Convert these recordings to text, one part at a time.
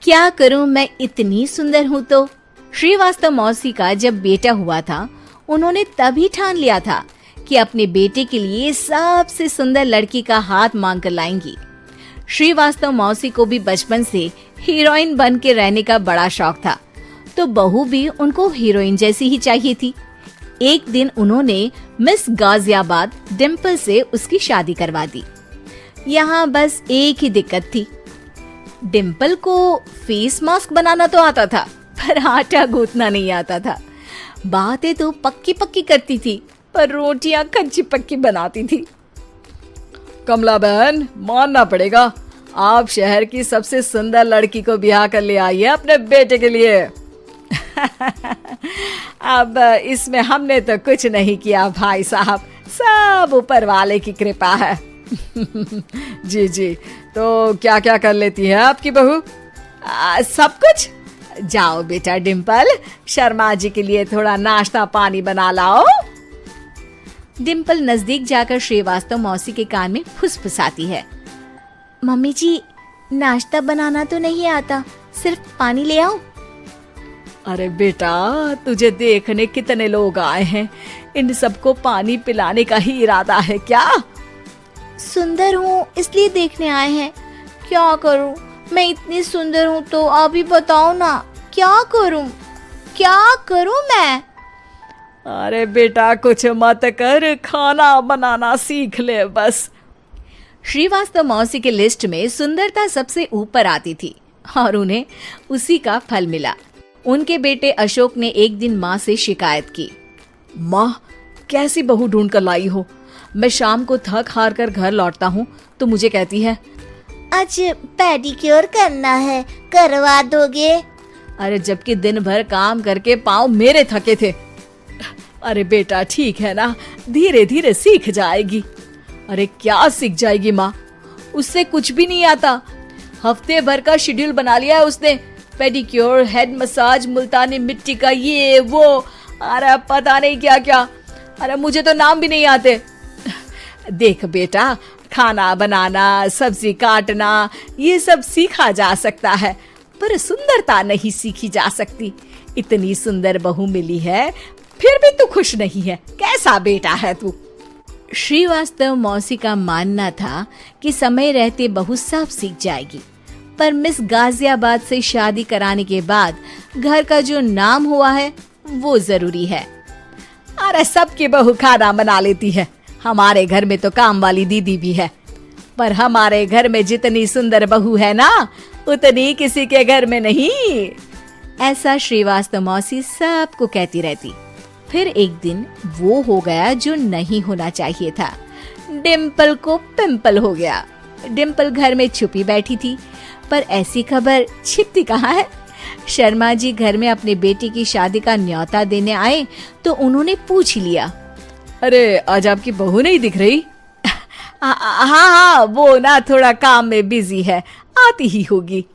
क्या करूं, मैं इतनी सुंदर हूं तो। श्रीवास्तव मौसी का जब बेटा हुआ था, उन्होंने तभी ठान लिया था कि अपने बेटे के लिए सबसे सुंदर लड़की का हाथ मांग कर लाएंगी। श्रीवास्तव मौसी को भी बचपन से हीरोइन बन के रहने का बड़ा शौक था, तो बहू भी उनको हीरोइन जैसी ही चाहिए थी। एक दिन उन्होंने मिस गाजियाबाद डिम्पल से उसकी शादी करवा दी। यहाँ बस एक ही दिक्कत थी, डिम्पल को फेस मास्क बनाना तो आता था, पर आटा गूंथना नहीं आता था। बातें तो पक्की पक्की करती थी, पर रोटियां कच्ची पक्की बनाती थी। कमला बहन, मानना पड़ेगा, आप शहर की सबसे सुंदर लड़की को ब्याह कर ले आई है अपने बेटे के लिए। अब इसमें हमने तो कुछ नहीं किया भाई साहब, सब ऊपर वाले की कृपा है। जी जी, तो क्या क्या कर लेती है आपकी बहू? सब कुछ। जाओ बेटा डिम्पल, शर्मा जी के लिए थोड़ा नाश्ता पानी बना लाओ। डिम्पल नजदीक जाकर श्रीवास्तव मौसी के कान में फुसफुसाती है। मम्मी जी, नाश्ता बनाना तो नहीं आता, सिर्फ पानी ले आओ। अरे बेटा, तुझे देखने कितने लोग आए हैं, इन सबको पानी पिलाने का ही इरादा है क्या? सुंदर हूँ इसलिए देखने आए हैं। क्या करूँ, मैं इतनी सुंदर हूँ तो आप ही बताओ ना, क्या करूँ मैं? अरे बेटा, कुछ मत कर, खाना बनाना सीख ले बस। श्रीवास्तव मौसी के लिस्ट में सुंदरता सबसे ऊपर आती थी और उन्हें उसी का फल मिला। उनके बेटे अशोक ने एक दिन माँ से शिकायत की। माँ, कैसी बहू ढूंढ कर लाई हो? मैं शाम को थक हार कर घर लौटता हूँ तो मुझे कहती है, आज पेडिक्योर करना है, करवा दोगे? अरे जबकि दिन भर काम करके पाँव मेरे थके थे। अरे बेटा, ठीक है ना, धीरे धीरे सीख जाएगी। अरे क्या सीख जाएगी माँ, उससे कुछ भी नहीं आता। हफ्ते भर का शेड्यूल बना लिया है उसने, पेडिक्योर, हेड मसाज, मुल्तानी मिट्टी का ये वो, अरे पता नहीं क्या क्या। अरे मुझे तो नाम भी नहीं आते। देख बेटा, खाना बनाना, सब्जी काटना, ये सब सीखा जा सकता है, पर सुंदरता नहीं सीखी जा सकती। इतनी सुंदर बहू मिली है, फिर भी तू खुश नहीं है, कैसा बेटा है तू? श्रीवास्तव मौसी का मानना था कि समय रहते बहू सब सीख जाएगी, पर मिस गाजियाबाद से शादी कराने के बाद घर का जो नाम हुआ है वो जरूरी है। अरे सबकी बहू खाना बना लेती है, हमारे घर में तो काम वाली दीदी भी है, पर हमारे घर में जितनी सुंदर बहू है ना, उतनी किसी के घर में नहीं। ऐसा श्रीवास्तव मौसी सबको कहती रहती। फिर एक दिन वो हो गया जो नहीं होना चाहिए था, डिम्पल को पिंपल हो गया। डिम्पल घर में छुपी बैठी थी, पर ऐसी खबर छिपती कहाँ है। शर्मा जी घर में अपने बेटे की शादी का न्योता देने आए तो उन्होंने पूछ लिया, अरे आज आपकी बहू नहीं दिख रही? हाँ, वो ना थोड़ा काम में बिजी है, आती ही होगी।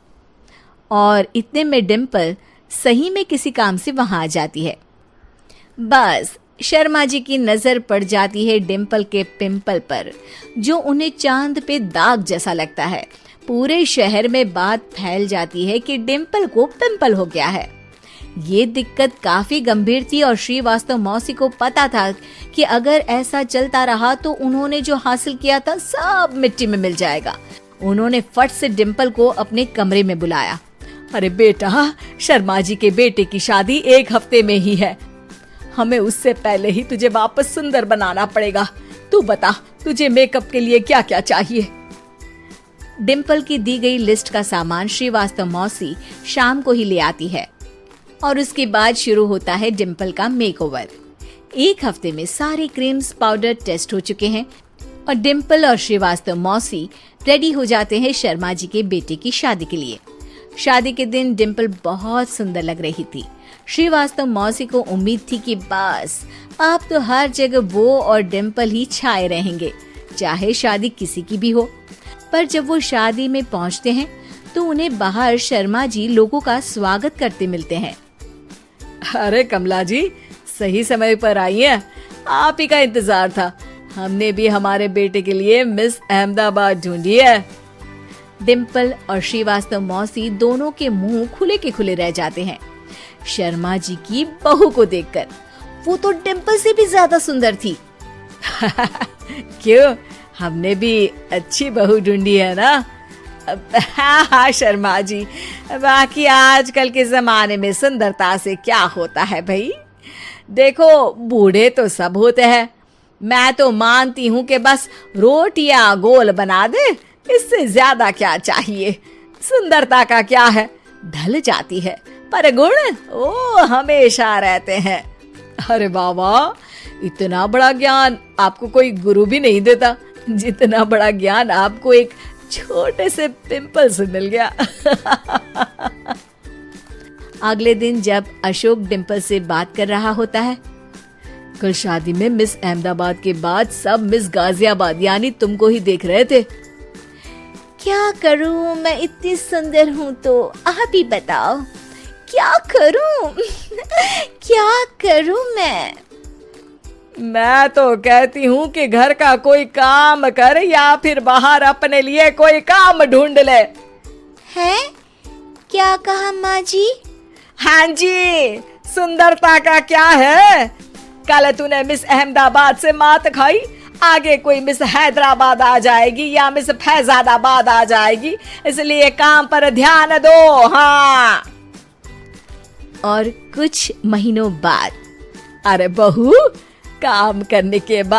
और इतने में डिम्पल सही में किसी काम से वहां आ जाती है। बस शर्मा जी की नजर पड़ जाती है डिम्पल के पिंपल पर, जो उन्हें चांद पे दाग जैसा लगता है। पूरे शहर में बात फैल जाती है कि डिम्पल को पिंपल हो गया है। ये दिक्कत काफी गंभीर थी और श्रीवास्तव मौसी को पता था कि अगर ऐसा चलता रहा तो उन्होंने जो हासिल किया था सब मिट्टी में मिल जाएगा। उन्होंने फट से डिम्पल को अपने कमरे में बुलाया। अरे बेटा, शर्मा जी के बेटे की शादी 1 हफ्ते में ही है, हमें उससे पहले ही तुझे वापस सुंदर बनाना पड़ेगा। तू बता, तुझे मेकअप के लिए क्या क्या चाहिए? डिम्पल की दी गई लिस्ट का सामान श्रीवास्तव मौसी शाम को ही ले आती है और उसके बाद शुरू होता है डिम्पल का मेकओवर। 1 हफ्ते में सारे क्रीम्स, पाउडर टेस्ट हो चुके हैं और डिम्पल और श्रीवास्तव मौसी रेडी हो जाते हैं शर्मा जी के बेटे की शादी के लिए। शादी के दिन डिम्पल बहुत सुंदर लग रही थी। श्रीवास्तव मौसी को उम्मीद थी कि बस अब तो हर जगह वो और डिम्पल ही छाए रहेंगे, चाहे शादी किसी की भी हो। पर जब वो शादी में पहुंचते हैं तो उन्हें बाहर शर्मा जी लोगों का स्वागत करते मिलते हैं। अरे कमला जी, सही समय पर आई हैं, आप ही का इंतजार था। हमने भी हमारे बेटे के लिए मिस अहमदाबाद ढूंढी है। डिम्पल और श्रीवास्तव मौसी दोनों के मुंह खुले के खुले रह जाते हैं शर्मा जी की बहू को देखकर। वो तो डिम्पल से भी ज्यादा सुंदर थी। क्यों, हमने भी अच्छी बहू ढूंढी है ना? हाँ हाँ शर्मा जी, बाकी आजकल के जमाने में सुंदरता से क्या होता है भाई। देखो, बूढ़े तो सब होते हैं। मैं तो मानती हूँ कि बस रोटियां गोल बना दे, इससे ज्यादा क्या चाहिए। सुंदरता का क्या है, ढल जाती है, पर गुण वो हमेशा रहते हैं। अरे बाबा, इतना बड़ा ज्ञान आपको कोई गुरु भी नहीं देता जितना बड़ा ज्ञान आपको एक छोटे से पिंपल से मिल गया। अगले दिन जब अशोक डिम्पल से बात कर रहा होता है, कल शादी में मिस अहमदाबाद के बाद सब मिस गाजियाबाद यानी तुमको ही देख रहे थे। क्या करूं, मैं इतनी सुंदर हूं तो आप ही बताओ क्या करूं। क्या करूं मैं तो कहती हूँ कि घर का कोई काम कर या फिर बाहर अपने लिए कोई काम ढूंढ ले। है? क्या कहा माँ जी? हाँ जी, सुंदरता का क्या है। कल तूने मिस अहमदाबाद से मात खाई, आगे कोई मिस हैदराबाद आ जाएगी या मिस फैजादाबाद आ जाएगी, इसलिए काम पर ध्यान दो। हाँ। और कुछ महीनों बाद, अरे बहू, काम करने के बाद